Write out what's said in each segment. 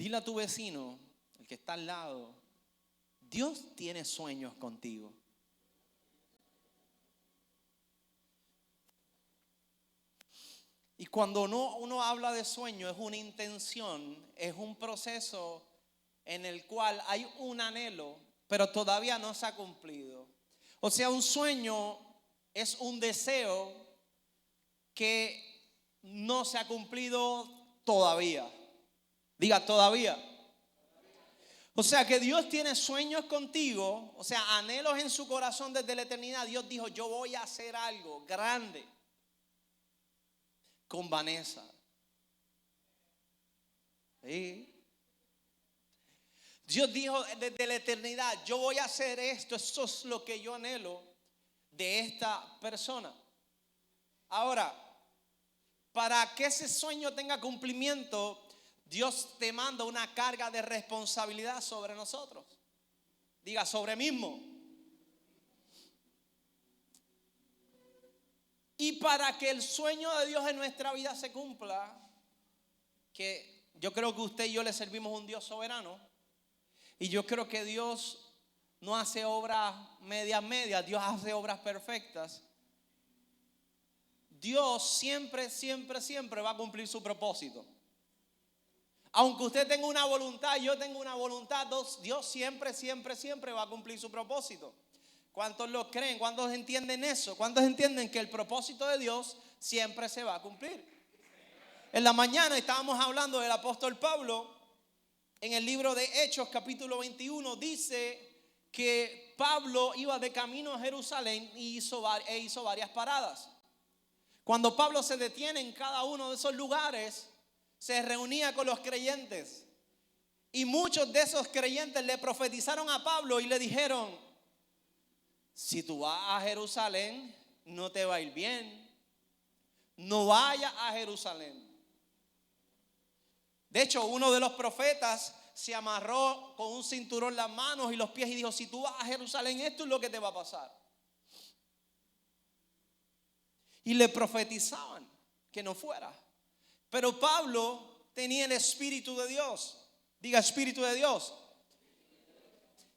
Dile a tu vecino, el que está al lado, Dios tiene sueños contigo. Y cuando uno habla de sueño, es una intención, es un proceso en el cual hay un anhelo, pero todavía no se ha cumplido. O sea, un sueño es un deseo que no se ha cumplido todavía. Diga, todavía. O sea, que Dios tiene sueños contigo, o sea, anhelos en su corazón desde la eternidad. Dios dijo, yo voy a hacer algo grande con Vanessa. ¿Sí? Dios dijo desde la eternidad, yo voy a hacer esto. Eso es lo que yo anhelo de esta persona. Ahora, para que ese sueño tenga cumplimiento, Dios te manda una carga de responsabilidad sobre nosotros. Diga, sobre mismo. Y para que el sueño de Dios en nuestra vida se cumpla, que yo creo que usted y yo le servimos a un Dios soberano, y yo creo que Dios no hace obras medias, Dios hace obras perfectas. Dios siempre va a cumplir su propósito. Aunque usted tenga una voluntad, yo tengo una voluntad, Dios siempre va a cumplir su propósito. ¿Cuántos lo creen? ¿Cuántos entienden eso? ¿Cuántos entienden que el propósito de Dios siempre se va a cumplir? En la mañana estábamos hablando del apóstol Pablo. En el libro de Hechos capítulo 21 dice que Pablo iba de camino a Jerusalén y hizo varias paradas. Cuando Pablo se detiene en cada uno de esos lugares, se reunía con los creyentes. Y muchos de esos creyentes le profetizaron a Pablo y le dijeron, si tú vas a Jerusalén, no te va a ir bien. No vayas a Jerusalén. De hecho, uno de los profetas se amarró con un cinturón las manos y los pies y dijo, si tú vas a Jerusalén, esto es lo que te va a pasar. Y le profetizaban que no fuera. Pero Pablo tenía el Espíritu de Dios. Diga, Espíritu de Dios.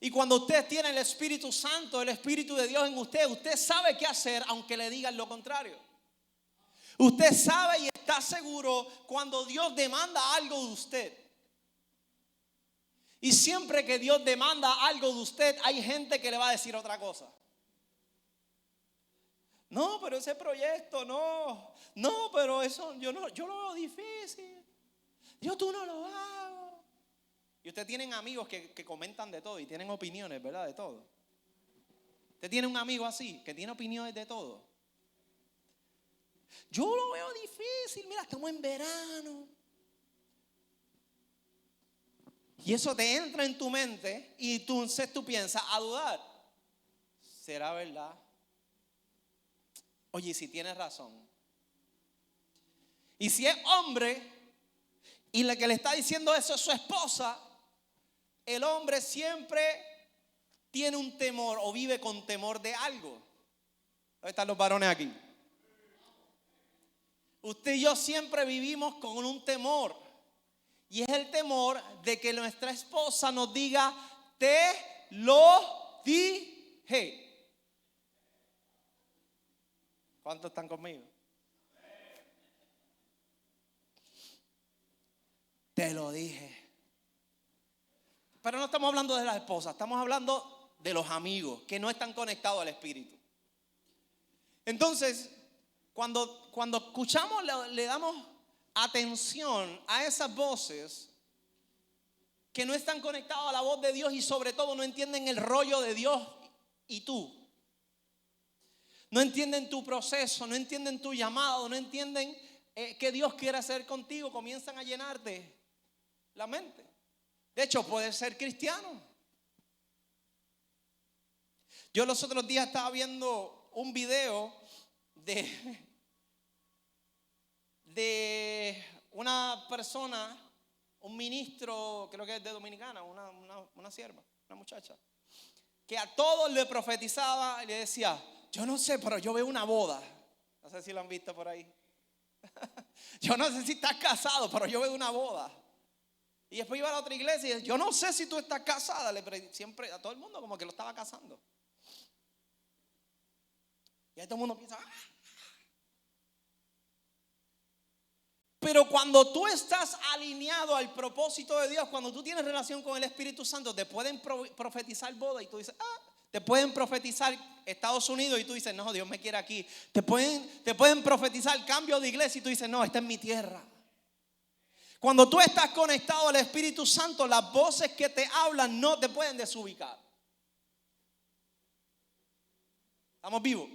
Y cuando usted tiene el Espíritu Santo, el Espíritu de Dios en usted, usted sabe qué hacer aunque le digan lo contrario. Usted sabe y está seguro cuando Dios demanda algo de usted. Y siempre que Dios demanda algo de usted, hay gente que le va a decir otra cosa. No, pero ese proyecto, no, pero eso yo lo veo difícil. Tú no lo hago. Y usted tienen amigos que comentan de todo y tienen opiniones, ¿verdad? De todo. Usted tiene un amigo así, que tiene opiniones de todo. Yo lo veo difícil, mira, estamos en verano. Y eso te entra en tu mente y entonces tú piensas a dudar. ¿Será verdad? Oye, si tienes razón. Y si es hombre y la que le está diciendo eso es su esposa, el hombre siempre tiene un temor o vive con temor de algo. ¿Dónde están los varones aquí? Usted y yo siempre vivimos con un temor. Y es el temor de que nuestra esposa nos diga, te lo dije. ¿Cuántos están conmigo? Te lo dije. Pero no estamos hablando de las esposas, estamos hablando de los amigos que no están conectados al Espíritu. Entonces, cuando escuchamos, le damos atención a esas voces que no están conectadas a la voz de Dios y sobre todo no entienden el rollo de Dios y tú. No entienden tu proceso, no entienden tu llamado, no entienden qué Dios quiere hacer contigo. Comienzan a llenarte la mente. De hecho, puedes ser cristiano. Yo los otros días estaba viendo un video de una persona, un ministro, creo que es de Dominicana, una sierva, una muchacha, que a todos le profetizaba y le decía, yo no sé, pero yo veo una boda. No sé si lo han visto por ahí. Yo no sé si estás casado, pero yo veo una boda. Y después iba a la otra iglesia y decía, yo no sé si tú estás casada. Siempre a todo el mundo como que lo estaba casando. Y ahí todo el mundo piensa, ¡ah! Pero cuando tú estás alineado al propósito de Dios, cuando tú tienes relación con el Espíritu Santo, te pueden profetizar boda y tú dices, te pueden profetizar Estados Unidos y tú dices, no, Dios me quiere aquí. Te pueden profetizar cambio de iglesia y tú dices, no, esta es mi tierra. Cuando tú estás conectado al Espíritu Santo, las voces que te hablan no te pueden desubicar. ¿Estamos vivos?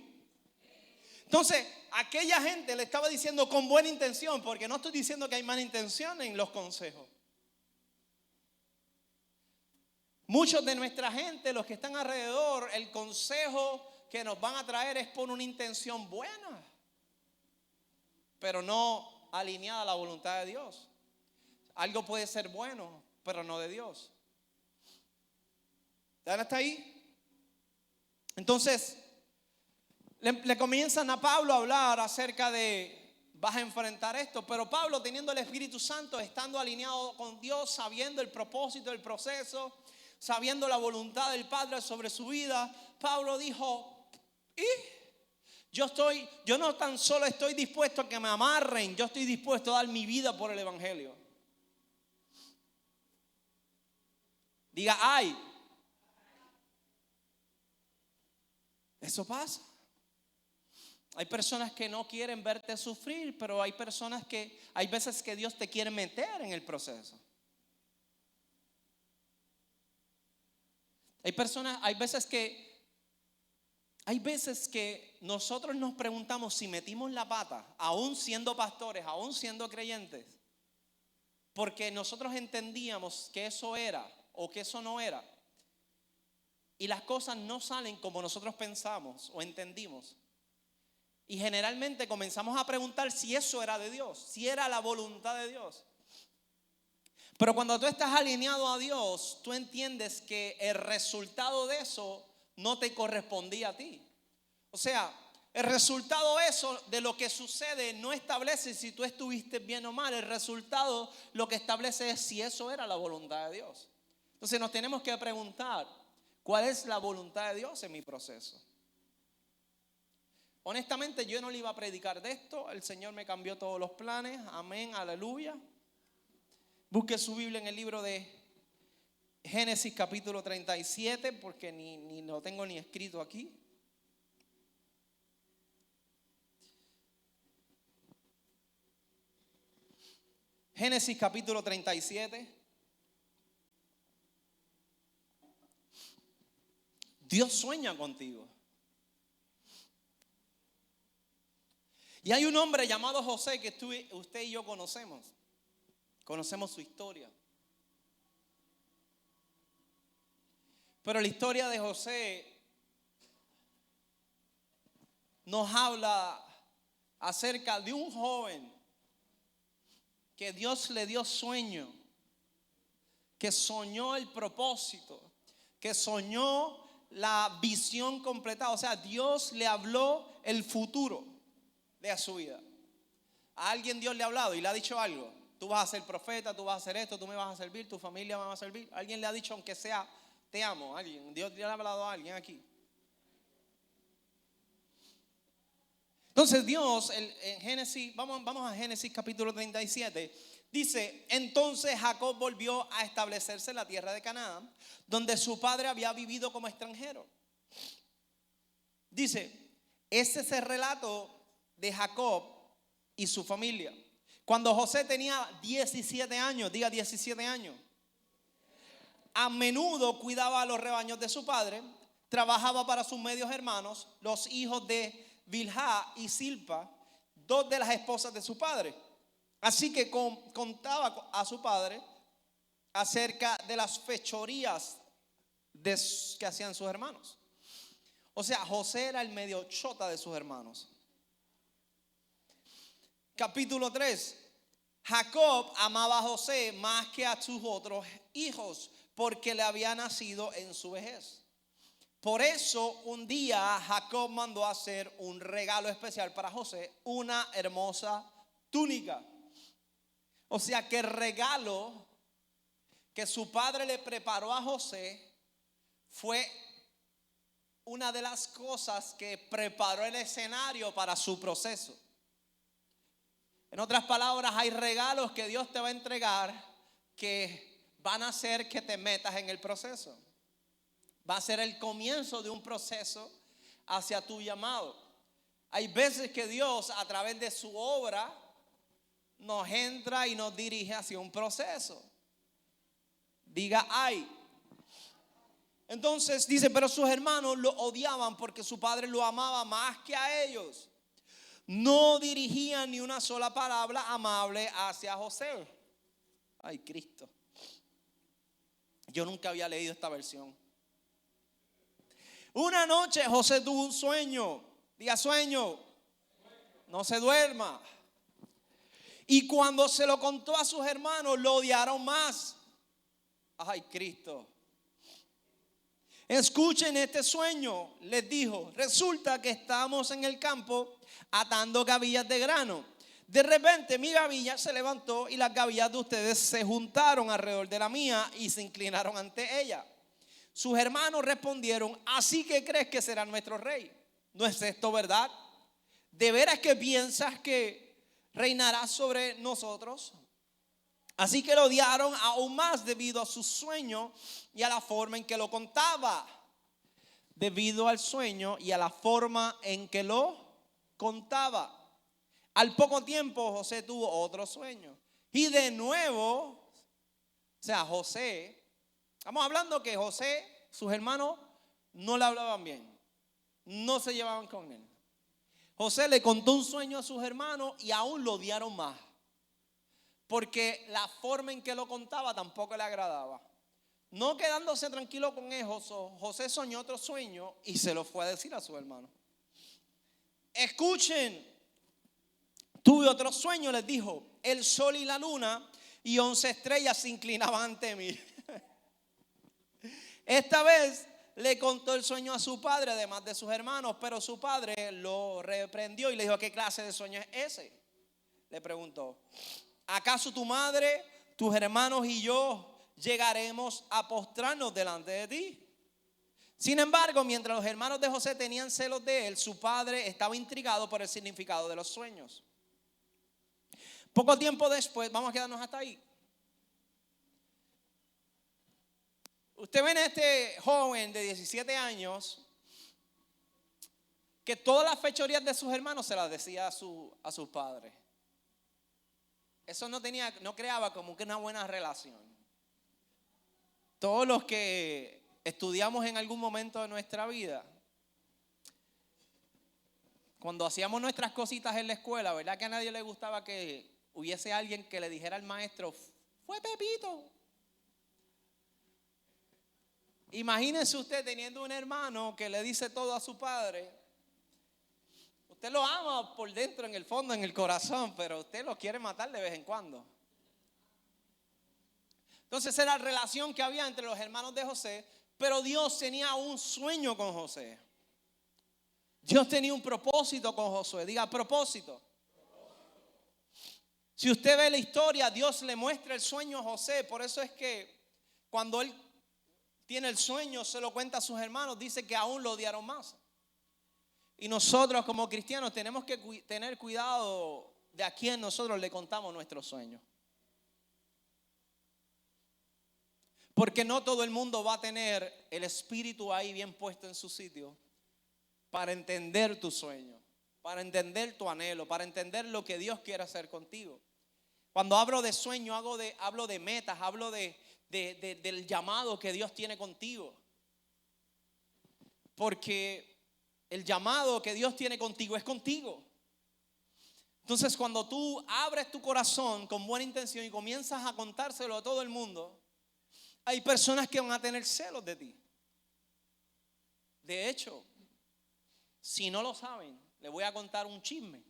Entonces, aquella gente le estaba diciendo con buena intención, porque no estoy diciendo que hay mala intención en los consejos. Muchos de nuestra gente, los que están alrededor, el consejo que nos van a traer es por una intención buena, pero no alineada a la voluntad de Dios. Algo puede ser bueno, pero no de Dios. ¿Están hasta ahí? Entonces, le comienzan a Pablo a hablar acerca de, vas a enfrentar esto. Pero Pablo, teniendo el Espíritu Santo, estando alineado con Dios, sabiendo el propósito del proceso, sabiendo la voluntad del Padre sobre su vida, Pablo dijo, yo no tan solo estoy dispuesto a que me amarren, yo estoy dispuesto a dar mi vida por el Evangelio. Diga, ay. Eso pasa. Hay personas que no quieren verte sufrir, pero hay veces que Dios te quiere meter en el proceso. Hay veces que nosotros nos preguntamos si metimos la pata, aún siendo pastores, aún siendo creyentes, porque nosotros entendíamos que eso era o que eso no era. Y las cosas no salen como nosotros pensamos o entendimos. Y generalmente comenzamos a preguntar si eso era de Dios, si era la voluntad de Dios. Pero cuando tú estás alineado a Dios, tú entiendes que el resultado de eso no te correspondía a ti. O sea, el resultado de eso, de lo que sucede, no establece si tú estuviste bien o mal. El resultado lo que establece es si eso era la voluntad de Dios. Entonces nos tenemos que preguntar, ¿cuál es la voluntad de Dios en mi proceso? Honestamente, yo no le iba a predicar de esto. El Señor me cambió todos los planes. Amén, aleluya. Busque su Biblia en el libro de Génesis capítulo 37, porque ni lo tengo ni escrito aquí. Génesis capítulo 37. Dios sueña contigo. Y hay un hombre llamado José que usted y yo conocemos. Conocemos su historia. Pero la historia de José nos habla acerca de un joven que Dios le dio sueño, que soñó el propósito, que soñó la visión completada. O sea, Dios le habló el futuro de su vida. A alguien Dios le ha hablado y le ha dicho algo. Tú vas a ser profeta, tú vas a hacer esto, tú me vas a servir, tu familia me va a servir. Alguien le ha dicho, aunque sea, te amo. Alguien, Dios le ha hablado a alguien aquí. Entonces Dios, en Génesis, vamos a Génesis capítulo 37. Dice, entonces Jacob volvió a establecerse en la tierra de Canaán, donde su padre había vivido como extranjero. Dice, ese es el relato de Jacob y su familia. Cuando José tenía 17 años, diga 17 años, a menudo cuidaba a los rebaños de su padre, trabajaba para sus medios hermanos, los hijos de Bilhá y Silpa, dos de las esposas de su padre. Así que contaba a su padre acerca de las fechorías que hacían sus hermanos. O sea, José era el medio chota de sus hermanos. Capítulo 3. Jacob amaba a José más que a sus otros hijos, porque le había nacido en su vejez. Por eso un día Jacob mandó a hacer un regalo especial para José, una hermosa túnica. O sea que el regalo que su padre le preparó a José fue una de las cosas que preparó el escenario para su proceso. En otras palabras, hay regalos que Dios te va a entregar que van a hacer que te metas en el proceso. Va a ser el comienzo de un proceso hacia tu llamado. Hay veces que Dios, a través de su obra, nos entra y nos dirige hacia un proceso. Diga ay. Entonces dice, pero sus hermanos lo odiaban porque su padre lo amaba más que a ellos. No dirigían ni una sola palabra amable hacia José. Ay, Cristo. Yo nunca había leído esta versión. Una noche José tuvo un sueño. Diga sueño. No se duerma. Y cuando se lo contó a sus hermanos, lo odiaron más. Ay, Cristo. Escuchen este sueño, les dijo. Resulta que estamos en el campo atando gavillas de grano. De repente mi gavilla se levantó y las gavillas de ustedes se juntaron alrededor de la mía y se inclinaron ante ella. Sus hermanos respondieron, ¿así que crees que será nuestro rey? ¿No es esto verdad? ¿De veras que piensas que reinará sobre nosotros? Así que lo odiaron aún más debido a su sueño y a la forma en que lo contaba. Debido al sueño y a la forma en que lo contaba. Al poco tiempo José tuvo otro sueño. Y de nuevo, o sea, José, estamos hablando que José, sus hermanos no le hablaban bien. No se llevaban con él. José le contó un sueño a sus hermanos y aún lo odiaron más. Porque la forma en que lo contaba tampoco le agradaba. No quedándose tranquilo con eso, José soñó otro sueño y se lo fue a decir a su hermano. Escuchen, tuve otro sueño, les dijo. El sol y la luna y 11 estrellas se inclinaban ante mí. Esta vez le contó el sueño a su padre, además de sus hermanos, pero su padre lo reprendió y le dijo, ¿qué clase de sueño es ese? Le preguntó. ¿Acaso tu madre, tus hermanos y yo llegaremos a postrarnos delante de ti? Sin embargo, mientras los hermanos de José tenían celos de él, su padre estaba intrigado por el significado de los sueños. Poco tiempo después, vamos a quedarnos hasta ahí. Usted ve en este joven de 17 años que todas las fechorías de sus hermanos se las decía a sus padres. Eso no creaba como que una buena relación. Todos los que estudiamos en algún momento de nuestra vida, cuando hacíamos nuestras cositas en la escuela, ¿verdad que a nadie le gustaba que hubiese alguien que le dijera al maestro, fue Pepito? Imagínese usted teniendo un hermano que le dice todo a su padre. Usted lo ama por dentro, en el fondo, en el corazón, pero usted lo quiere matar de vez en cuando. Entonces era la relación que había entre los hermanos de José, pero Dios tenía un sueño con José. Dios tenía un propósito con Josué. Diga propósito. Si usted ve la historia, Dios le muestra el sueño a José. Por eso es que cuando él tiene el sueño, se lo cuenta a sus hermanos, dice que aún lo odiaron más. Y nosotros como cristianos tenemos que tener cuidado de a quién nosotros le contamos nuestros sueños. Porque no todo el mundo va a tener el espíritu ahí bien puesto en su sitio para entender tu sueño, para entender tu anhelo, para entender lo que Dios quiere hacer contigo. Cuando hablo de sueño, hablo de metas, hablo del llamado que Dios tiene contigo. Porque el llamado que Dios tiene contigo es contigo. Entonces cuando tú abres tu corazón con buena intención y comienzas a contárselo a todo el mundo, hay personas que van a tener celos de ti. De hecho, si no lo saben, les voy a contar un chisme.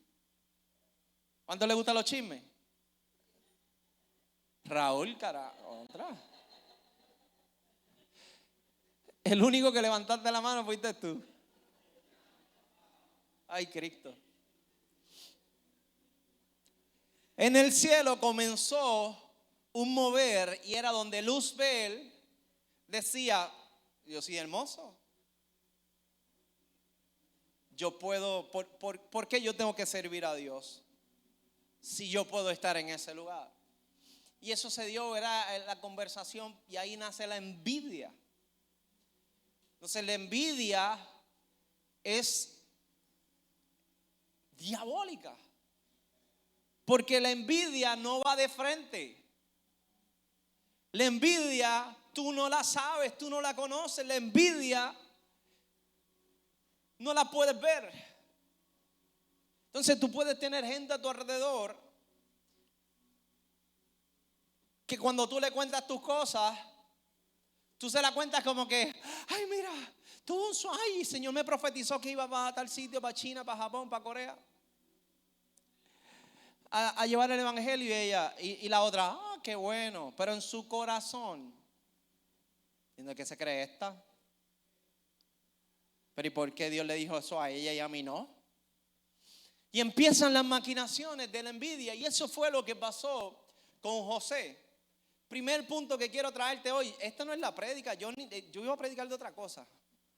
¿Cuánto les gustan los chismes? Raúl, otra. El único que levantaste la mano fuiste tú. Ay, Cristo. En el cielo comenzó un mover, y era donde Luzbel decía: yo soy hermoso, yo puedo, ¿por qué yo tengo que servir a Dios si yo puedo estar en ese lugar? Y eso se dio, era la conversación, y ahí nace la envidia. Entonces la envidia es diabólica, porque la envidia no va de frente. La envidia tú no la sabes, tú no la conoces. La envidia no la puedes ver. Entonces tú puedes tener gente a tu alrededor que cuando tú le cuentas tus cosas, tú se la cuentas como que: ay, mira, tuvo un sueño, ay, el Señor me profetizó que iba para tal sitio, para China, para Japón, para Corea, a llevar el evangelio. Y ella, y la otra: qué bueno. Pero en su corazón, ¿de qué se cree esta? Pero ¿y por qué Dios le dijo eso a ella y a mí no? Y empiezan las maquinaciones de la envidia. Y eso fue lo que pasó con José. Primer punto que quiero traerte hoy. Esta no es la prédica. Yo iba a predicar de otra cosa,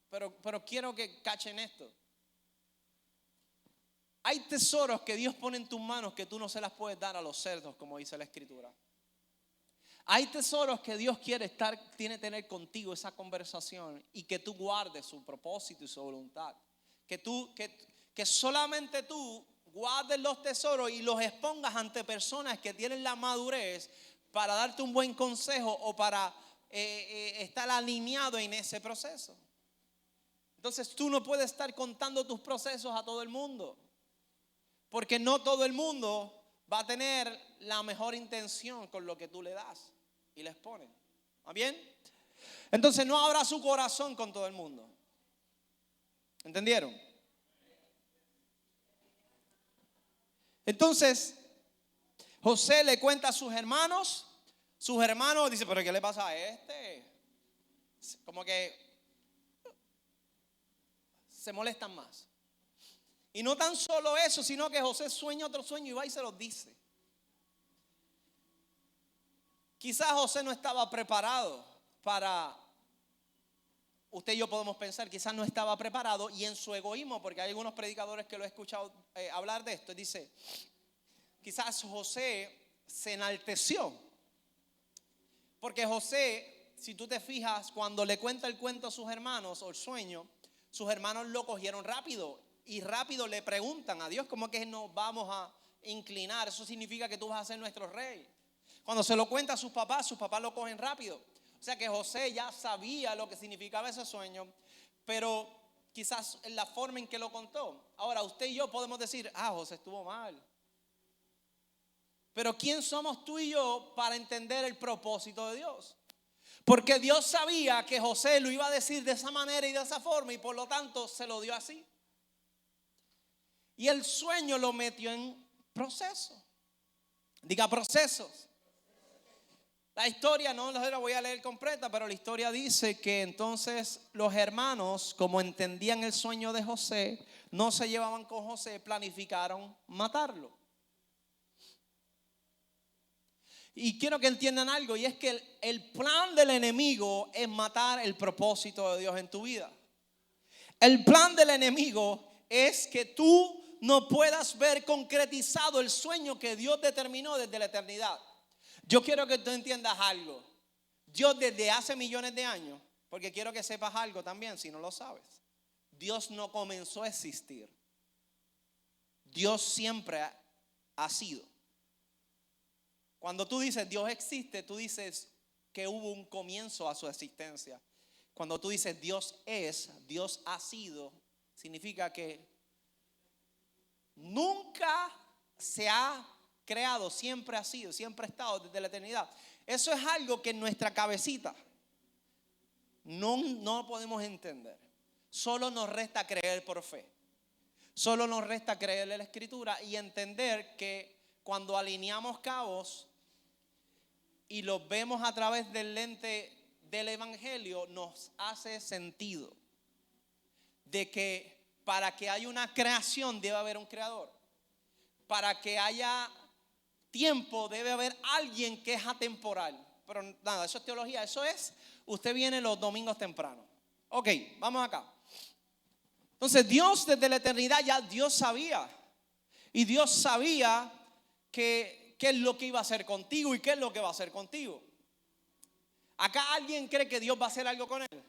pero quiero que cachen esto. Hay tesoros que Dios pone en tus manos que tú no se las puedes dar a los cerdos, como dice la Escritura. Hay tesoros que Dios tiene que tener contigo esa conversación, y que tú guardes su propósito y su voluntad. Que solamente tú guardes los tesoros y los expongas ante personas que tienen la madurez para darte un buen consejo o para estar alineado en ese proceso. Entonces tú no puedes estar contando tus procesos a todo el mundo, porque no todo el mundo va a tener la mejor intención con lo que tú le das y les pones. ¿Está bien? Entonces no abra su corazón con todo el mundo. ¿Entendieron? Entonces José le cuenta a sus hermanos. Sus hermanos dicen: ¿pero qué le pasa a este? Como que se molestan más. Y no tan solo eso, sino que José sueña otro sueño y va y se los dice. Quizás José no estaba preparado para, usted y yo podemos pensar, quizás no estaba preparado, y en su egoísmo, porque hay algunos predicadores que lo he escuchado hablar de esto, dice: quizás José se enalteció. Porque José, si tú te fijas, cuando le cuenta el cuento a sus hermanos o el sueño, sus hermanos lo cogieron rápido, y rápido le preguntan a Dios: ¿cómo que nos vamos a inclinar? Eso significa que tú vas a ser nuestro rey. Cuando se lo cuenta a sus papás lo cogen rápido. O sea que José ya sabía lo que significaba ese sueño, pero quizás en la forma en que lo contó. Ahora usted y yo podemos decir: José estuvo mal. Pero ¿quién somos tú y yo para entender el propósito de Dios? Porque Dios sabía que José lo iba a decir de esa manera y de esa forma, y por lo tanto se lo dio así. Y el sueño lo metió en proceso. Diga procesos. La historia no la voy a leer completa, pero la historia dice que entonces los hermanos, como entendían el sueño de José, no se llevaban con José, planificaron matarlo. Y quiero que entiendan algo, y es que el plan del enemigo es matar el propósito de Dios en tu vida. El plan del enemigo es que tú no puedas ver concretizado el sueño que Dios determinó desde la eternidad. Yo quiero que tú entiendas algo. Dios desde hace millones de años, porque quiero que sepas algo también si no lo sabes, Dios no comenzó a existir. Dios siempre ha sido. Cuando tú dices Dios existe, tú dices que hubo un comienzo a su existencia. Cuando tú dices Dios es, Dios ha sido, significa que nunca se ha creado, siempre ha sido, siempre ha estado desde la eternidad. Eso es algo que en nuestra cabecita no podemos entender. Solo nos resta creer por fe. Solo nos resta creerle la Escritura y entender que cuando alineamos cabos y los vemos a través del lente del Evangelio, nos hace sentido de que para que haya una creación debe haber un creador. Para que haya tiempo debe haber alguien que es atemporal. Pero nada, eso es teología, eso es, usted viene los domingos temprano. Ok, vamos acá. Entonces Dios desde la eternidad ya Dios sabía. Y Dios sabía qué es lo que iba a hacer contigo y qué es lo que va a hacer contigo. ¿Acá alguien cree que Dios va a hacer algo con él?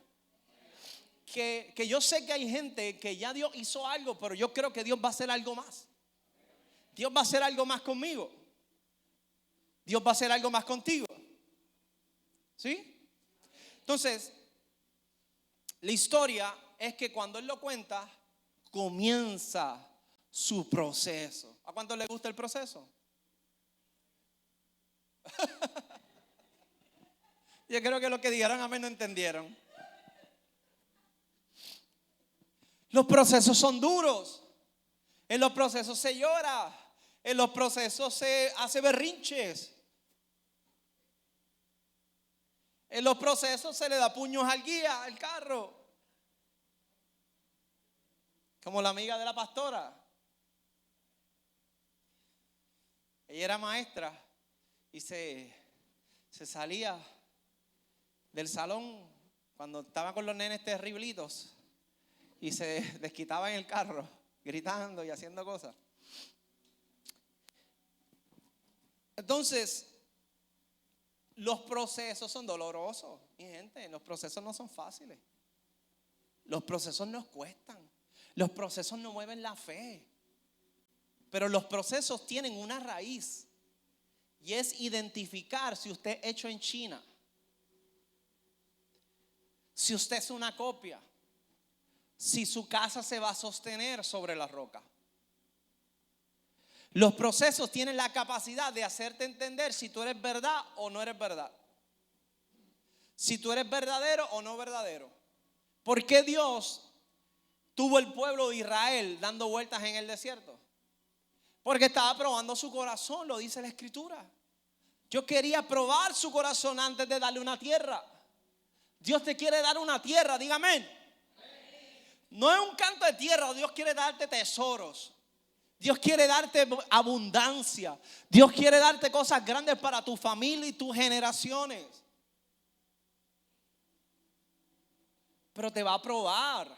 Que yo sé que hay gente que ya Dios hizo algo, pero yo creo que Dios va a hacer algo más. Dios va a hacer algo más conmigo. Dios va a hacer algo más contigo. ¿Sí? Entonces, la historia es que cuando Él lo cuenta, comienza su proceso. ¿A cuánto le gusta el proceso? Yo creo que los que dijeron amén no entendieron. Los procesos son duros. En los procesos se llora. En los procesos se hace berrinches. En los procesos se le da puños al guía, al carro. Como la amiga de la pastora. Ella era maestra y se salía del salón cuando estaba con los nenes terriblitos y se desquitaba en el carro, gritando y haciendo cosas. Entonces, los procesos son dolorosos, mi gente. Los procesos no son fáciles. Los procesos nos cuestan. Los procesos nos mueven la fe. Pero los procesos tienen una raíz. Y es identificar si usted es hecho en China. Si usted es una copia. Si su casa se va a sostener sobre la roca. Los procesos tienen la capacidad de hacerte entender si tú eres verdad o no eres verdad. Si tú eres verdadero o no verdadero. ¿Por qué Dios tuvo el pueblo de Israel dando vueltas en el desierto? Porque estaba probando su corazón, lo dice la Escritura. Yo quería probar su corazón antes de darle una tierra. Dios te quiere dar una tierra, dígame. No es un canto de tierra, Dios quiere darte tesoros. Dios quiere darte abundancia. Dios quiere darte cosas grandes para tu familia y tus generaciones. Pero te va a probar.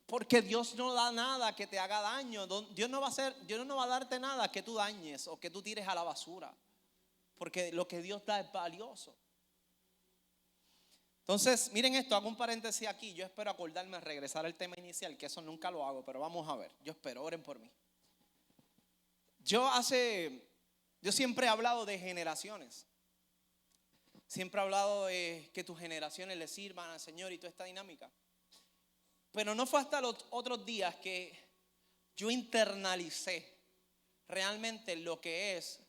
Porque Dios no da nada que te haga daño. Dios no va a darte nada que tú dañes o que tú tires a la basura. Porque lo que Dios da es valioso. Entonces, miren esto, hago un paréntesis aquí. Yo espero acordarme, regresar al tema inicial, que eso nunca lo hago, pero vamos a ver. Yo espero, oren por mí. Yo siempre he hablado de generaciones. Siempre he hablado de que tus generaciones le sirvan al Señor y toda esta dinámica. Pero no fue hasta los otros días que yo internalicé realmente lo que es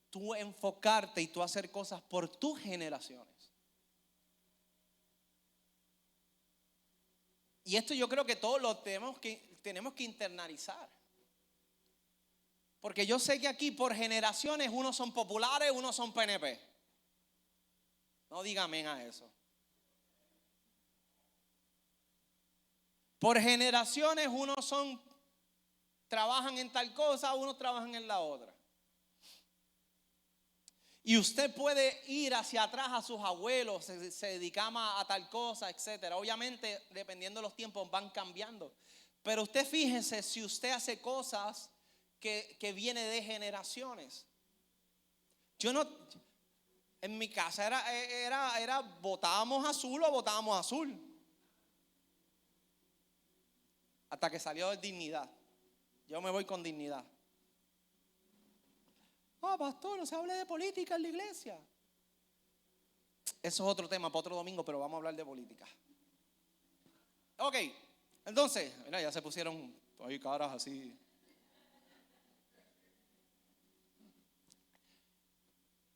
tú enfocarte y tú hacer cosas por tus generaciones. Y esto yo creo que todos lo tenemos que internalizar. Porque yo sé que aquí por generaciones unos son populares, unos son PNP. No digan amén a eso. Por generaciones unos trabajan en tal cosa, unos trabajan en la otra. Y usted puede ir hacia atrás a sus abuelos, se dedicaban a tal cosa, etcétera. Obviamente, dependiendo de los tiempos, van cambiando. Pero usted fíjese si usted hace cosas que viene de generaciones. En mi casa era votábamos azul o votábamos azul. Hasta que salió Dignidad. Yo me voy con Dignidad. Pastor, no se hable de política en la iglesia. Eso es otro tema para otro domingo, pero vamos a hablar de política. Ok, entonces, mira, ya se pusieron ahí caras así.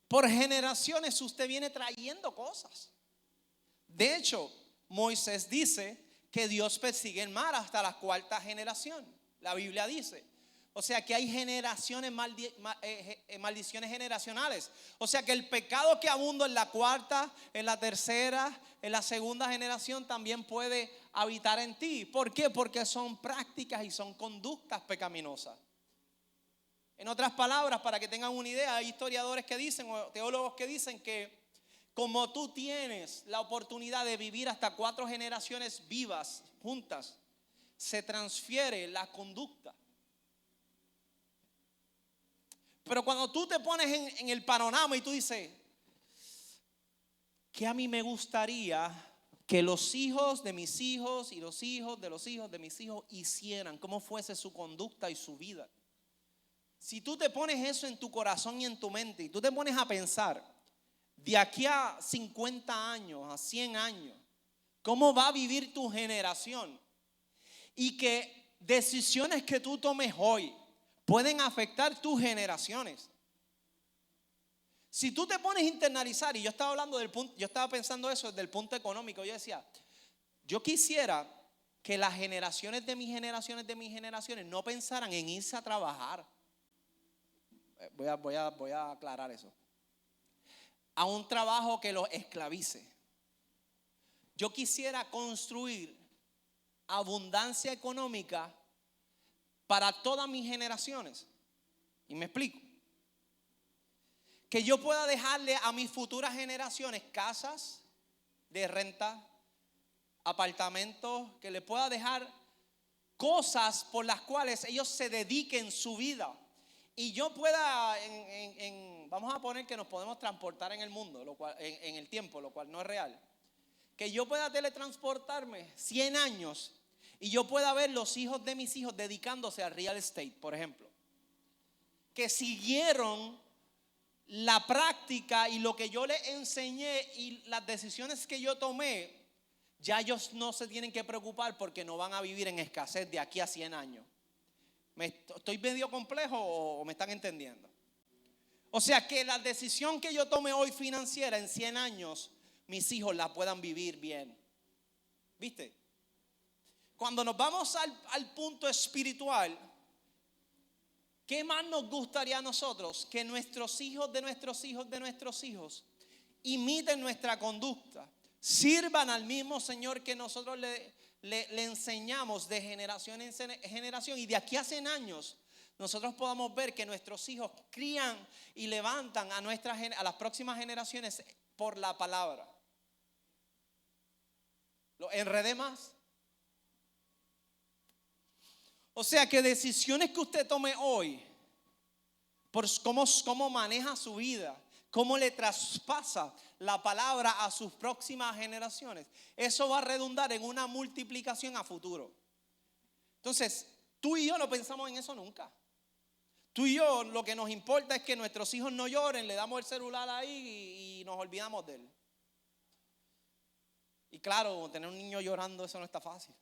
Por generaciones usted viene trayendo cosas. De hecho, Moisés dice que Dios persigue el mal hasta la cuarta generación. La Biblia dice. O sea que hay maldiciones generacionales. O sea que el pecado que abunda en la cuarta, en la tercera, en la segunda generación también puede habitar en ti. ¿Por qué? Porque son prácticas y son conductas pecaminosas. En otras palabras, para que tengan una idea, hay historiadores que dicen, o teólogos que dicen que como tú tienes la oportunidad de vivir hasta 4 generaciones vivas, juntas, se transfiere la conducta. Pero cuando tú te pones en el panorama y tú dices, ¿qué a mí me gustaría que los hijos de mis hijos y los hijos de los hijos de mis hijos hicieran? ¿Cómo fuese su conducta y su vida? Si tú te pones eso en tu corazón y en tu mente y tú te pones a pensar, de aquí a 50 años, a 100 años, ¿cómo va a vivir tu generación? Y que decisiones que tú tomes hoy pueden afectar tus generaciones. Si tú te pones a internalizar, y yo estaba hablando del punto, yo estaba pensando eso desde el punto económico, yo decía, yo quisiera que las generaciones de mis generaciones no pensaran en irse a trabajar. Voy a aclarar eso. A un trabajo que los esclavice. Yo quisiera construir abundancia económica para todas mis generaciones. Y me explico. Que yo pueda dejarle a mis futuras generaciones casas de renta, apartamentos, que les pueda dejar cosas por las cuales ellos se dediquen su vida. Y yo pueda, vamos a poner que nos podemos transportar en el mundo, lo cual, en el tiempo, lo cual no es real. Que yo pueda teletransportarme 100 años y yo pueda ver los hijos de mis hijos dedicándose al real estate, por ejemplo. Que siguieron la práctica y lo que yo les enseñé y las decisiones que yo tomé, ya ellos no se tienen que preocupar porque no van a vivir en escasez de aquí a 100 años. ¿Estoy medio complejo o me están entendiendo? O sea, que la decisión que yo tome hoy financiera en 100 años, mis hijos la puedan vivir bien. ¿Viste? Cuando nos vamos al punto espiritual, ¿qué más nos gustaría a nosotros? Que nuestros hijos de nuestros hijos de nuestros hijos imiten nuestra conducta, sirvan al mismo Señor que nosotros le enseñamos de generación en generación, y de aquí a 100 años nosotros podamos ver que nuestros hijos crían y levantan a las próximas generaciones por la palabra. ¿Lo enredé más? O sea, que decisiones que usted tome hoy, por cómo maneja su vida, cómo le traspasa la palabra a sus próximas generaciones, eso va a redundar en una multiplicación a futuro. Entonces, tú y yo no pensamos en eso nunca. Tú y yo lo que nos importa es que nuestros hijos no lloren, le damos el celular ahí y nos olvidamos de él. Y claro, tener un niño llorando, eso no está fácil.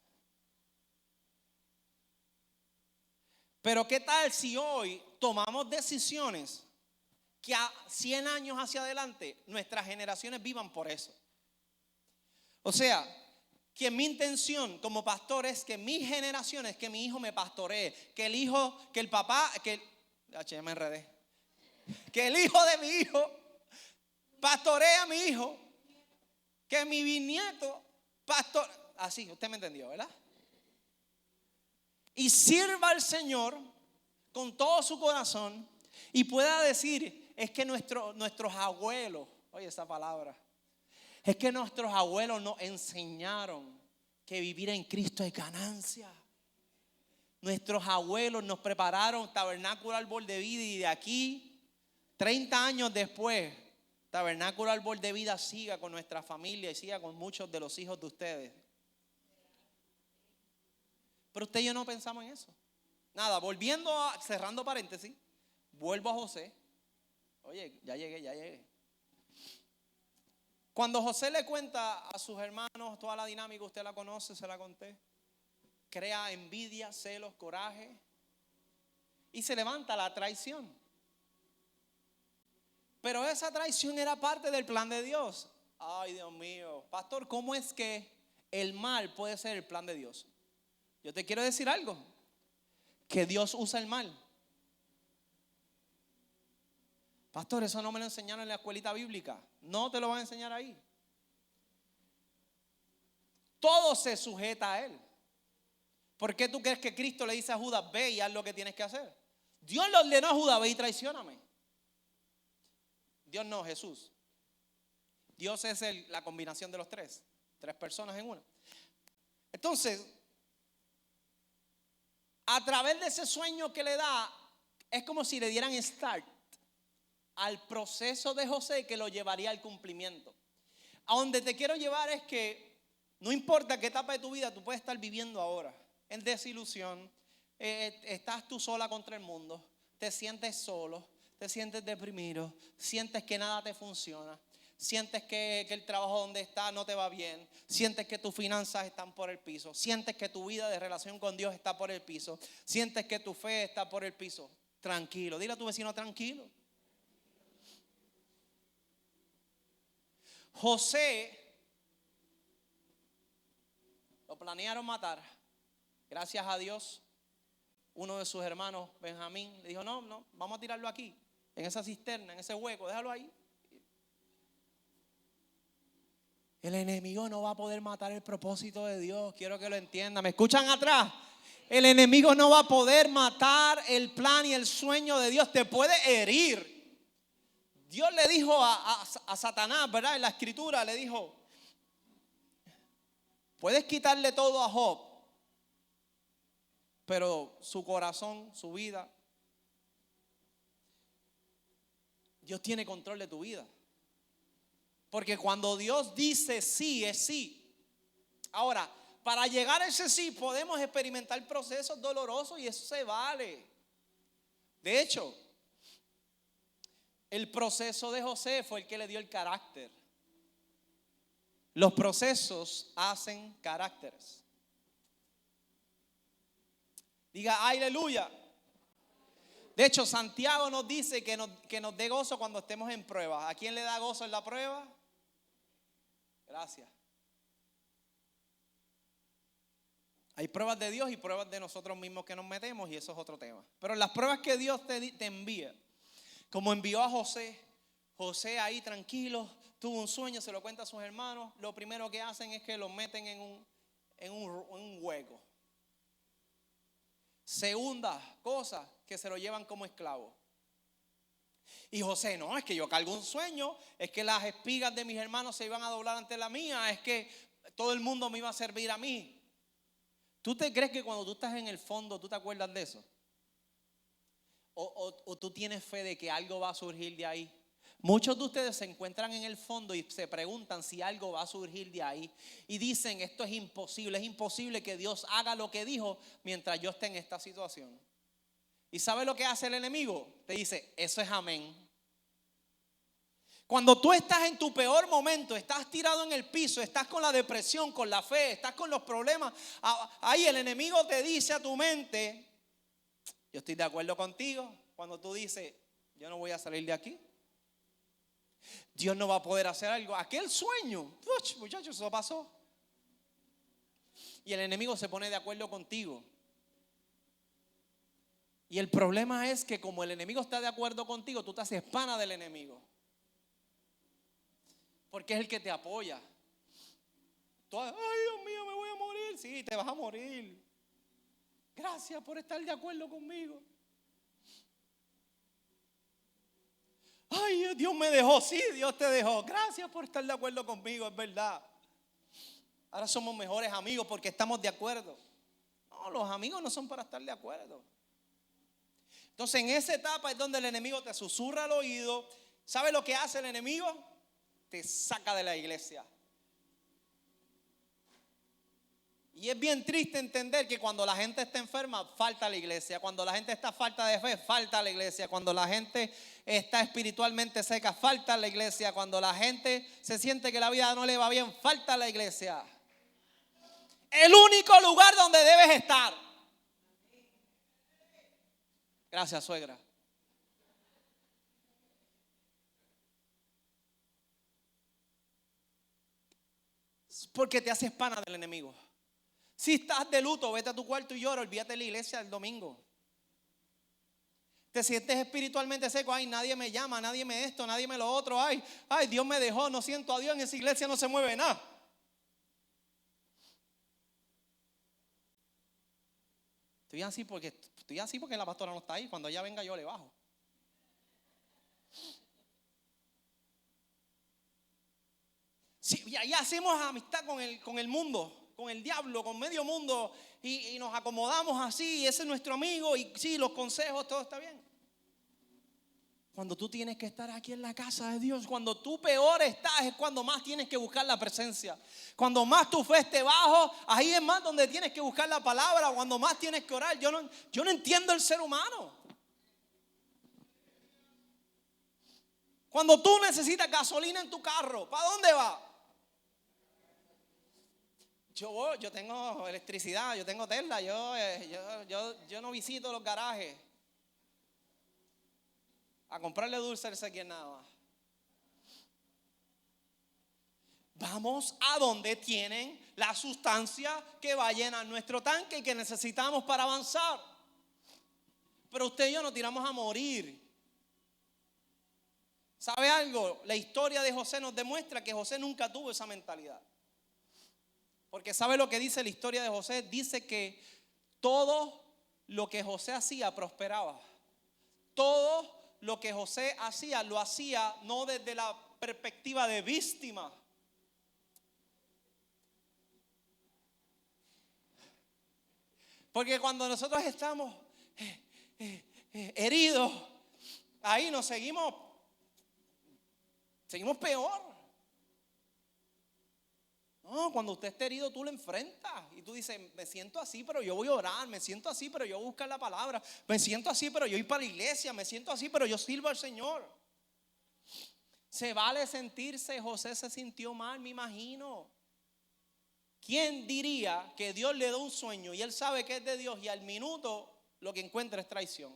Pero ¿qué tal si hoy tomamos decisiones que a 100 años hacia adelante nuestras generaciones vivan por eso? O sea, que mi intención como pastor es que mis generaciones, que mi hijo me pastoree, que el hijo, que el papá, ya me enredé, que el hijo de mi hijo pastoree a mi hijo, que mi bisnieto así, usted me entendió, ¿verdad? Y sirva al Señor con todo su corazón y pueda decir, es que nuestros abuelos, oye esa palabra, es que nuestros abuelos nos enseñaron que vivir en Cristo es ganancia. Nuestros abuelos nos prepararon Tabernáculo Árbol de Vida, y de aquí 30 años después Tabernáculo Árbol de Vida siga con nuestra familia y siga con muchos de los hijos de ustedes. Pero usted y yo no pensamos en eso. Nada, cerrando paréntesis, vuelvo a José. Oye, ya llegué. Cuando José le cuenta a sus hermanos toda la dinámica, usted la conoce, se la conté. Crea envidia, celos, coraje. Y se levanta la traición. Pero esa traición era parte del plan de Dios. Ay, Dios mío. Pastor, ¿cómo es que el mal puede ser el plan de Dios? Yo te quiero decir algo, que Dios usa el mal. Pastor, eso no me lo enseñaron en la escuelita bíblica. No te lo van a enseñar ahí. Todo se sujeta a Él. ¿Por qué tú crees que Cristo le dice a Judas, ve y haz lo que tienes que hacer? Dios le ordenó a Judá: ve y traicióname. Dios no, Jesús. Dios es la combinación de los tres personas en una. Entonces, a través de ese sueño que le da, es como si le dieran start al proceso de José que lo llevaría al cumplimiento. A donde te quiero llevar es que no importa qué etapa de tu vida tú puedes estar viviendo ahora, en desilusión, estás tú sola contra el mundo, te sientes solo, te sientes deprimido, sientes que nada te funciona, sientes que el trabajo donde estás no te va bien, sientes que tus finanzas están por el piso, sientes que tu vida de relación con Dios está por el piso, sientes que tu fe está por el piso. Tranquilo, dile a tu vecino: tranquilo. José lo planearon matar. Gracias a Dios, uno de sus hermanos, Benjamín, le dijo: no, vamos a tirarlo aquí, en esa cisterna, en ese hueco, déjalo ahí. El enemigo no va a poder matar el propósito de Dios. Quiero que lo entiendan. ¿Me escuchan atrás? El enemigo no va a poder matar el plan y el sueño de Dios. Te puede herir. Dios le dijo a Satanás, ¿verdad? En la escritura le dijo: puedes quitarle todo a Job, pero su corazón, su vida, Dios tiene control de tu vida. Porque cuando Dios dice sí, es sí. Ahora, para llegar a ese sí podemos experimentar procesos dolorosos y eso se vale. De hecho, el proceso de José fue el que le dio el carácter. Los procesos hacen caracteres. Diga aleluya. De hecho, Santiago nos dice que nos dé gozo cuando estemos en prueba. ¿A quién le da gozo en la prueba? Gracias. Hay pruebas de Dios y pruebas de nosotros mismos que nos metemos, y eso es otro tema. Pero las pruebas que Dios te envía, como envió a José. José ahí tranquilo, tuvo un sueño, se lo cuenta a sus hermanos. Lo primero que hacen es que lo meten en un hueco. Segunda cosa, que se lo llevan como esclavo. Y José: no, es que yo cargo un sueño, es que las espigas de mis hermanos se iban a doblar ante la mía, es que todo el mundo me iba a servir a mí. ¿Tú te crees que cuando tú estás en el fondo tú te acuerdas de eso? ¿O tú tienes fe de que algo va a surgir de ahí? Muchos de ustedes se encuentran en el fondo y se preguntan si algo va a surgir de ahí. Y dicen: esto es imposible que Dios haga lo que dijo mientras yo esté en esta situación. ¿Y sabe lo que hace el enemigo? Te dice: eso es amén. Cuando tú estás en tu peor momento, estás tirado en el piso, estás con la depresión, con la fe, estás con los problemas, ahí el enemigo te dice a tu mente: yo estoy de acuerdo contigo. Cuando tú dices: yo no voy a salir de aquí, Dios no va a poder hacer algo. Aquel sueño, muchachos, eso pasó. Y el enemigo se pone de acuerdo contigo. Y el problema es que como el enemigo está de acuerdo contigo, tú te haces pana del enemigo. Porque es el que te apoya. Tú: ay, Dios mío, me voy a morir. Sí, te vas a morir. Gracias por estar de acuerdo conmigo. Ay, Dios me dejó. Sí, Dios te dejó. Gracias por estar de acuerdo conmigo, es verdad. Ahora somos mejores amigos porque estamos de acuerdo. No, los amigos no son para estar de acuerdo. Entonces, en esa etapa es donde el enemigo te susurra al oído. ¿Sabe lo que hace el enemigo? Te saca de la iglesia. Y es bien triste entender que cuando la gente está enferma, falta la iglesia. Cuando la gente está falta de fe, falta la iglesia. Cuando la gente está espiritualmente seca, falta la iglesia. Cuando la gente se siente que la vida no le va bien, falta la iglesia. El único lugar donde debes estar. Gracias, suegra. Porque te haces pana del enemigo. Si estás de luto, vete a tu cuarto y llora. Olvídate de la iglesia el domingo. Te sientes espiritualmente seco. Ay, nadie me llama, nadie me esto, nadie me lo otro. Ay, Dios me dejó, no siento a Dios. En esa iglesia no se mueve nada. Estoy así porque Estoy así porque la pastora no está ahí. Cuando ella venga yo le bajo. Sí, y ahí hacemos amistad con el mundo, con el diablo, con medio mundo, y nos acomodamos así, y ese es nuestro amigo, y sí, los consejos, todo está bien. Cuando tú tienes que estar aquí en la casa de Dios, cuando tú peor estás, es cuando más tienes que buscar la presencia. Cuando más tu fe esté bajo, ahí es más donde tienes que buscar la palabra. Cuando más tienes que orar. Yo no entiendo el ser humano. Cuando tú necesitas gasolina en tu carro, ¿para dónde va? Yo tengo electricidad, yo tengo Tesla, yo no visito los garajes a comprarle dulce al quien nada más. Vamos a donde tienen la sustancia que va a llenar nuestro tanque y que necesitamos para avanzar. Pero usted y yo nos tiramos a morir. ¿Sabe algo? La historia de José nos demuestra que José nunca tuvo esa mentalidad. Porque ¿sabe lo que dice la historia de José? Dice que todo lo que José hacía prosperaba. Todo lo que José hacía, lo hacía no desde la perspectiva de víctima. Porque cuando nosotros estamos heridos, ahí nos seguimos peor. No, cuando usted esté herido, tú lo enfrentas. Y tú dices, me siento así, pero yo voy a orar. Me siento así, pero yo voy a buscar la palabra. Me siento así, pero yo voy para la iglesia. Me siento así, pero yo sirvo al Señor. Se vale sentirse. José se sintió mal, me imagino. ¿Quién diría que Dios le da un sueño y él sabe que es de Dios y al minuto lo que encuentra es traición?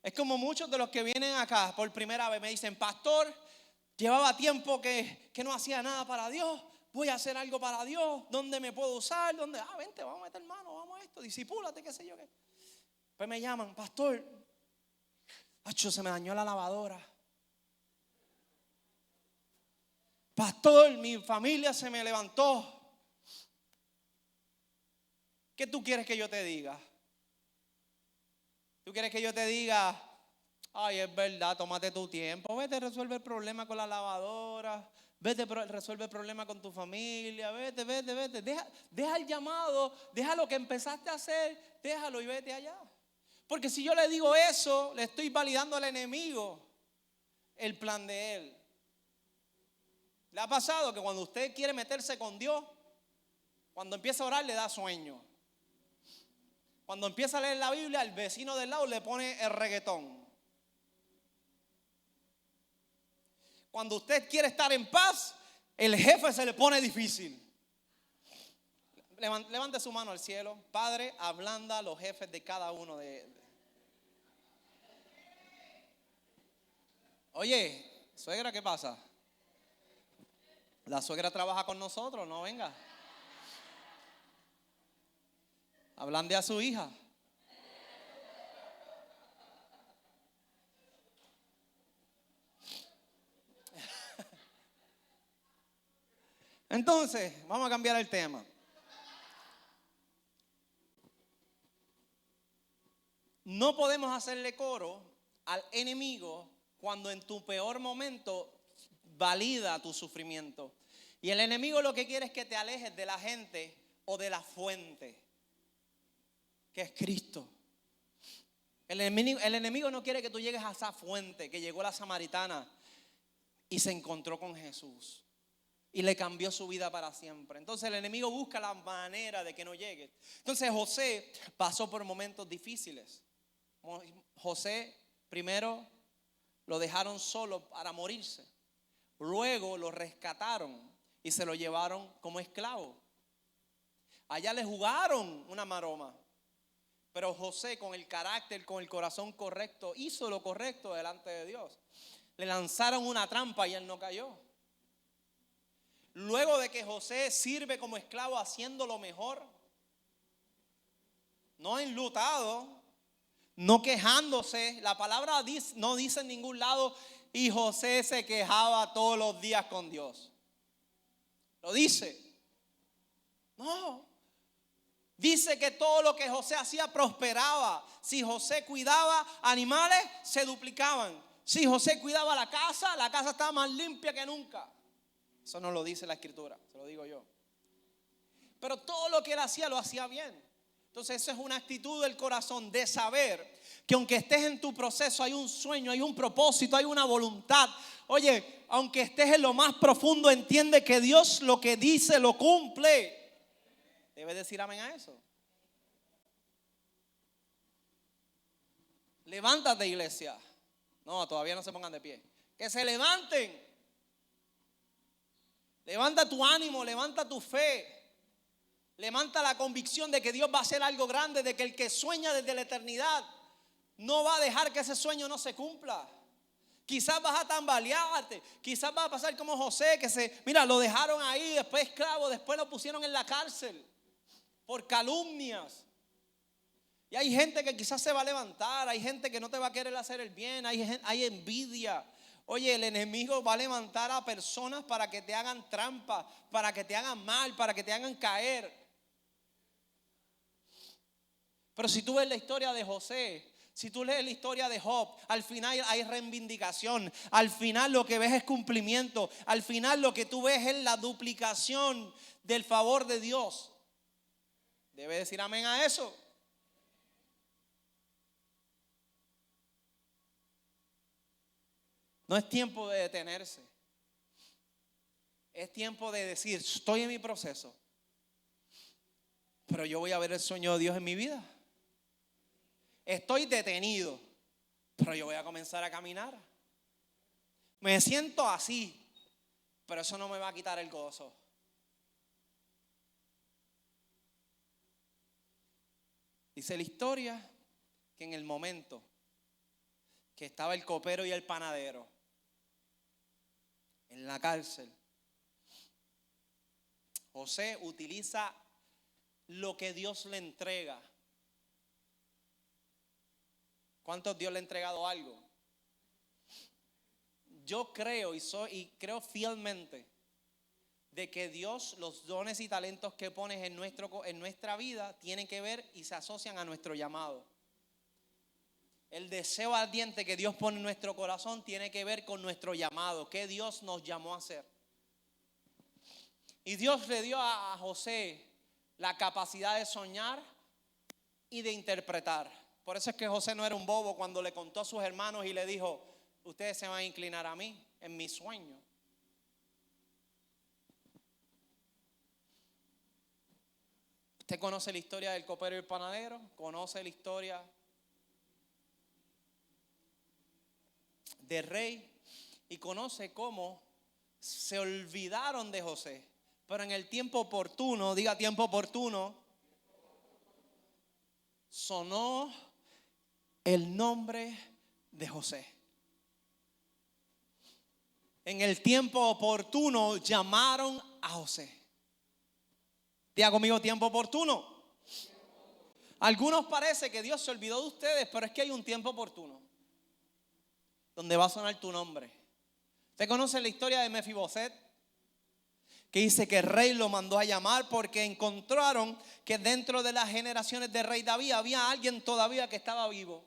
Es como muchos de los que vienen acá por primera vez me dicen, pastor, llevaba tiempo que no hacía nada para Dios, voy a hacer algo para Dios, ¿dónde me puedo usar? ¿Dónde? Vente, vamos a meter mano, vamos a esto, discipúlate, qué sé yo qué. Pues me llaman, pastor, se me dañó la lavadora. Pastor, mi familia se me levantó. ¿Qué tú quieres que yo te diga? ¿Tú quieres que yo te diga, ay, es verdad, tómate tu tiempo, vete, resuelve el problema con la lavadora, vete, resuelve el problema con tu familia, vete, deja el llamado, deja lo que empezaste a hacer, déjalo y vete allá? Porque si yo le digo eso, le estoy validando al enemigo el plan de él. ¿Le ha pasado que cuando usted quiere meterse con Dios, cuando empieza a orar le da sueño? Cuando empieza a leer la Biblia, al vecino del lado le pone el reggaetón. Cuando usted quiere estar en paz, el jefe se le pone difícil. Levante su mano al cielo. Padre, ablanda a los jefes de cada uno de. Oye, suegra, ¿qué pasa? La suegra trabaja con nosotros, no venga. Ablande a su hija. Entonces, vamos a cambiar el tema. No podemos hacerle coro al enemigo cuando en tu peor momento valida tu sufrimiento. Y el enemigo lo que quiere es que te alejes de la gente o de la fuente, que es Cristo. El enemigo no quiere que tú llegues a esa fuente que llegó la samaritana y se encontró con Jesús y le cambió su vida para siempre. Entonces el enemigo busca la manera de que no llegue. Entonces José pasó por momentos difíciles. José primero lo dejaron solo para morirse. Luego lo rescataron y se lo llevaron como esclavo. Allá le jugaron una maroma. Pero José, con el carácter, con el corazón correcto, hizo lo correcto delante de Dios. Le lanzaron una trampa y él no cayó. Luego de que José sirve como esclavo haciendo lo mejor, no enlutado, no quejándose, la palabra no dice en ningún lado, y José se quejaba todos los días con Dios. Lo dice. No. Dice que todo lo que José hacía prosperaba. Si José cuidaba animales, se duplicaban. Si José cuidaba la casa estaba más limpia que nunca. Eso no lo dice la escritura, se lo digo yo. Pero todo lo que él hacía, lo hacía bien. Entonces esa es una actitud del corazón de saber que aunque estés en tu proceso, hay un sueño, hay un propósito, hay una voluntad. Oye, aunque estés en lo más profundo, entiende que Dios lo que dice lo cumple. Debes decir amén a eso. Levántate, iglesia. No, todavía no se pongan de pie. Que se levanten. Levanta tu ánimo, levanta tu fe. Levanta la convicción de que Dios va a hacer algo grande, de que el que sueña desde la eternidad no va a dejar que ese sueño no se cumpla. Quizás vas a tambalearte, quizás vas a pasar como José, mira, lo dejaron ahí, después esclavo, después lo pusieron en la cárcel por calumnias. Y hay gente que quizás se va a levantar, hay gente que no te va a querer hacer el bien, hay envidia. Oye, el enemigo va a levantar a personas para que te hagan trampa, para que te hagan mal, para que te hagan caer. Pero si tú ves la historia de José, si tú lees la historia de Job, al final hay reivindicación, al final lo que ves es cumplimiento, al final lo que tú ves es la duplicación del favor de Dios. Debe decir amén a eso. No es tiempo de detenerse. Es tiempo de decir, estoy en mi proceso, pero yo voy a ver el sueño de Dios en mi vida. Estoy detenido, pero yo voy a comenzar a caminar. Me siento así, pero eso no me va a quitar el gozo. Dice la historia que en el momento que estaba el copero y el panadero en la cárcel, José utiliza lo que Dios le entrega. ¿Cuántos Dios le ha entregado algo? Yo creo y creo fielmente de que Dios, los dones y talentos que pones en nuestra vida tienen que ver y se asocian a nuestro llamado. El deseo ardiente que Dios pone en nuestro corazón tiene que ver con nuestro llamado, que Dios nos llamó a hacer. Y Dios le dio a José la capacidad de soñar y de interpretar. Por eso es que José no era un bobo cuando le contó a sus hermanos y le dijo, ustedes se van a inclinar a mí en mi sueño. ¿Usted conoce la historia del copero y el panadero? ¿Conoce la historia del rey? Y conoce cómo se olvidaron de José. Pero en el tiempo oportuno, diga tiempo oportuno, sonó el nombre de José. En el tiempo oportuno llamaron a José. Diga conmigo tiempo oportuno. Algunos parece que Dios se olvidó de ustedes, pero es que hay un tiempo oportuno donde va a sonar tu nombre. ¿Usted conoce la historia de Mefiboset? Que dice que el rey lo mandó a llamar porque encontraron que dentro de las generaciones del rey David había alguien todavía que estaba vivo.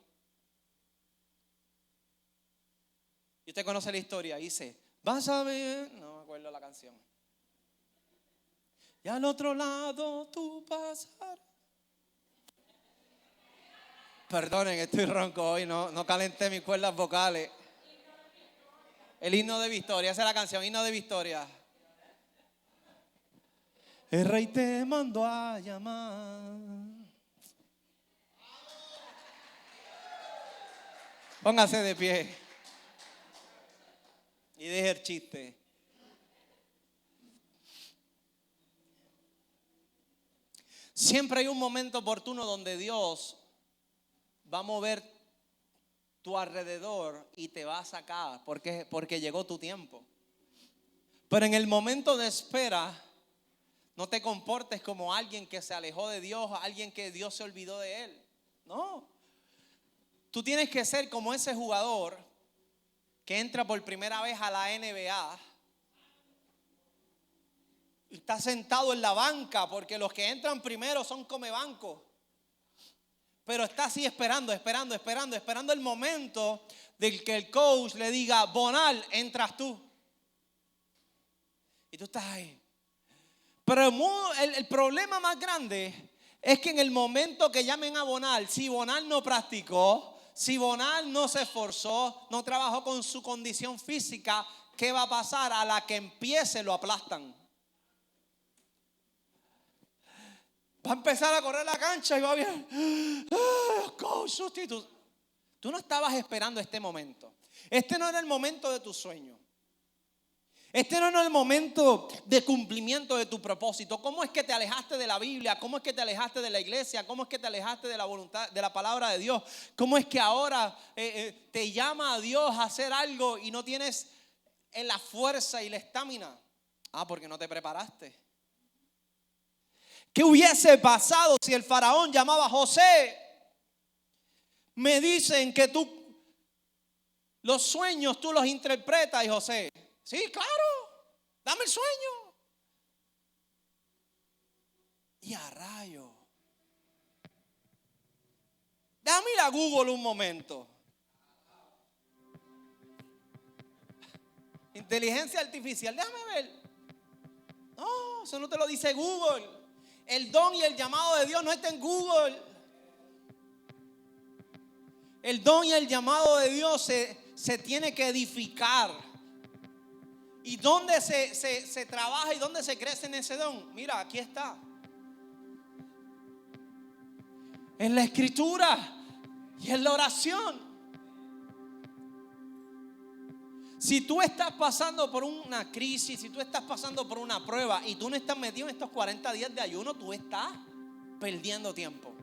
Y usted conoce la historia, dice, vas a ver, no me acuerdo la canción. Y al otro lado tú pasarás. Perdonen, estoy ronco hoy, no calenté mis cuerdas vocales. El himno de victoria, esa es la canción, himno de victoria. El rey te mandó a llamar. Póngase de pie y deje el chiste. Siempre hay un momento oportuno donde Dios va a mover tu alrededor y te va a sacar porque llegó tu tiempo. Pero en el momento de espera, no te comportes como alguien que se alejó de Dios, alguien que Dios se olvidó de él. No. Tú tienes que ser como ese jugador que entra por primera vez a la NBA está sentado en la banca, porque los que entran primero son come banco. Pero está así esperando el momento del que el coach le diga, Bonal, entras tú. Y tú estás ahí. Pero el problema más grande es que en el momento que llamen a Bonal, si Bonal no practicó, si Bonal no se esforzó, no trabajó con su condición física, ¿qué va a pasar? A la que empiece lo aplastan. Va a empezar a correr la cancha y va a ver, coach, sustituto. Tú no estabas esperando este momento. Este no era el momento de tu sueño. Este no era el momento de cumplimiento de tu propósito. ¿Cómo es que te alejaste de la Biblia? ¿Cómo es que te alejaste de la iglesia? ¿Cómo es que te alejaste de la voluntad, de la palabra de Dios? ¿Cómo es que ahora te llama a Dios a hacer algo y no tienes la fuerza y la estamina? Porque no te preparaste. ¿Qué hubiese pasado si el faraón llamaba a José? Me dicen que los sueños tú los interpretas. Y José, sí, claro, dame el sueño. Y a rayo, déjame ir a Google un momento. Inteligencia artificial, déjame ver. No, eso no te lo dice Google. El don y el llamado de Dios no está en Google. El don y el llamado de Dios se tiene que edificar. ¿Y dónde se trabaja y dónde se crece en ese don? Mira, aquí está. En la escritura y en la oración. Si tú estás pasando por una crisis, si tú estás pasando por una prueba y tú no estás metido en estos 40 días de ayuno, tú estás perdiendo tiempo.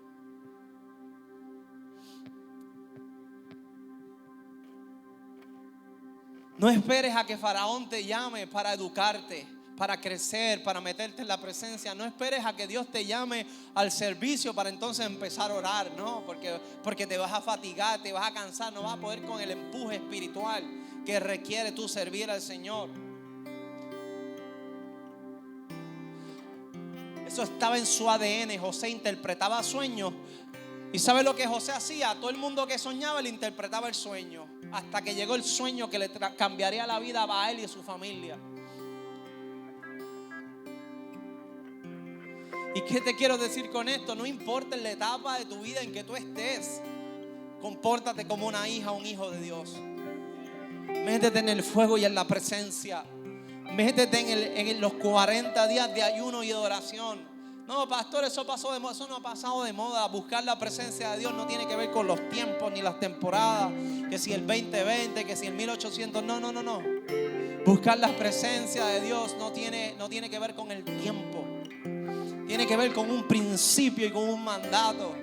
No esperes a que Faraón te llame para educarte, para crecer, para meterte en la presencia. No esperes a que Dios te llame al servicio para entonces empezar a orar. No, porque te vas a fatigar, te vas a cansar, no vas a poder con el empuje espiritual que requiere tú servir al Señor. Eso estaba en su ADN. José interpretaba sueños. ¿Y sabe lo que José hacía? A todo el mundo que soñaba le interpretaba el sueño, hasta que llegó el sueño que le cambiaría la vida a él y a su familia. ¿Y qué te quiero decir con esto? No importa en la etapa de tu vida en que tú estés, compórtate como una hija o un hijo de Dios. Métete en el fuego y en la presencia. Métete en los 40 días de ayuno y de oración. No, pastor, eso pasó de moda. Eso no ha pasado de moda. Buscar la presencia de Dios no tiene que ver con los tiempos ni las temporadas. Que si el 2020, que si el 1800. No. Buscar la presencia de Dios no tiene que ver con el tiempo. Tiene que ver con un principio y con un mandato.